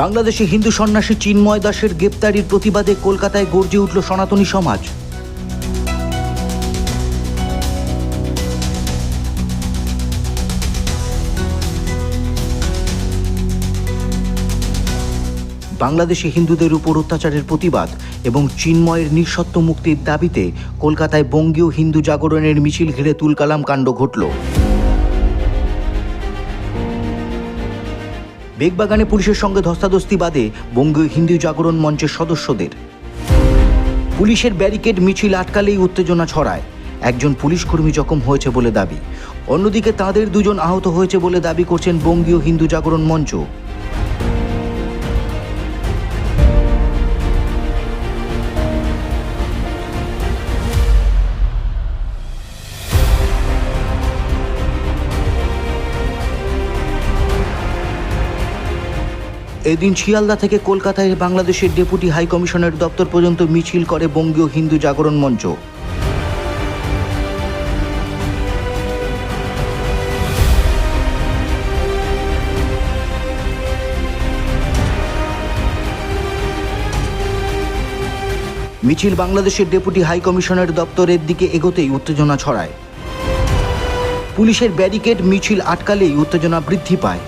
বাংলাদেশে হিন্দু সন্ন্যাসী চিন্ময় দাসের গ্রেপ্তারির প্রতিবাদে কলকাতায় গর্জে উঠল সনাতনী সমাজ। বাংলাদেশে হিন্দুদের উপর অত্যাচারের প্রতিবাদ এবং চিন্ময়ের নিঃশর্ত মুক্তির দাবিতে কলকাতায় বঙ্গীয় হিন্দু জাগরণের মিছিল ঘিরে তুলকালাম কাণ্ড ঘটল। বেগবাগানে পুলিশের সঙ্গে ধস্তাধস্তি বাদে বঙ্গীয় হিন্দু জাগরণ মঞ্চের সদস্যদের। পুলিশের ব্যারিকেড মিছিল আটকালেই উত্তেজনা ছড়ায়। একজন পুলিশকর্মী জখম হয়েছে বলে দাবি, অন্যদিকে তাদের দুজন আহত হয়েছে বলে দাবি করছেন বঙ্গীয় হিন্দু জাগরণ মঞ্চ। এদিন শিয়ালদা থেকে কলকাতায় বাংলাদেশের ডেপুটি হাই কমিশনের দপ্তর পর্যন্ত মিছিল করে বঙ্গীয় হিন্দু জাগরণ মঞ্চ। মিছিল বাংলাদেশের ডেপুটি হাই কমিশনের দপ্তরের দিকে এগোতেই উত্তেজনা ছড়ায়। পুলিশের ব্যারিকেড মিছিল আটকালেই উত্তেজনা বৃদ্ধি পায়।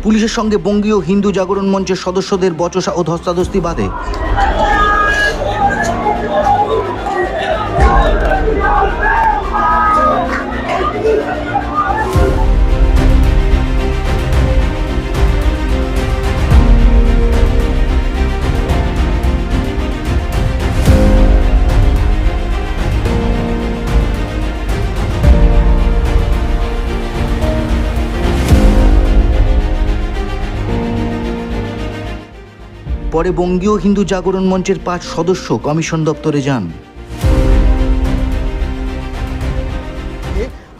পুলিশের সঙ্গে বঙ্গীয় হিন্দু জাগরণ মঞ্চের সদস্যদের বচসা ও ধস্তাধস্তি বাধে। পরে বঙ্গীয় হিন্দু জাগরণ মঞ্চের 5 সদস্য কমিশন দপ্তরে যান।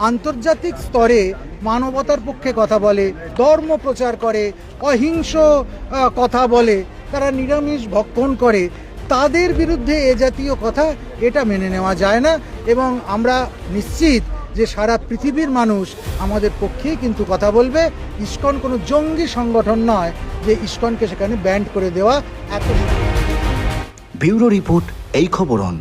আন্তর্জাতিক স্তরে মানবতার পক্ষে কথা বলে, ধর্ম প্রচার করে, অহিংস কথা বলে, তারা নিরামিষ ভক্ষণ করে, তাদের বিরুদ্ধে এ জাতীয় কথা এটা মেনে নেওয়া যায় না। এবং আমরা নিশ্চিত যে সারা পৃথিবীর মানুষ আমাদের পক্ষেই কিন্তু কথা বলবে। ইসকন কোনো জঙ্গি সংগঠন নয় যে ইসকনকে সেখানে ব্যান্ড করে দেওয়া। ব্যুরো রিপোর্ট, এই খবরন।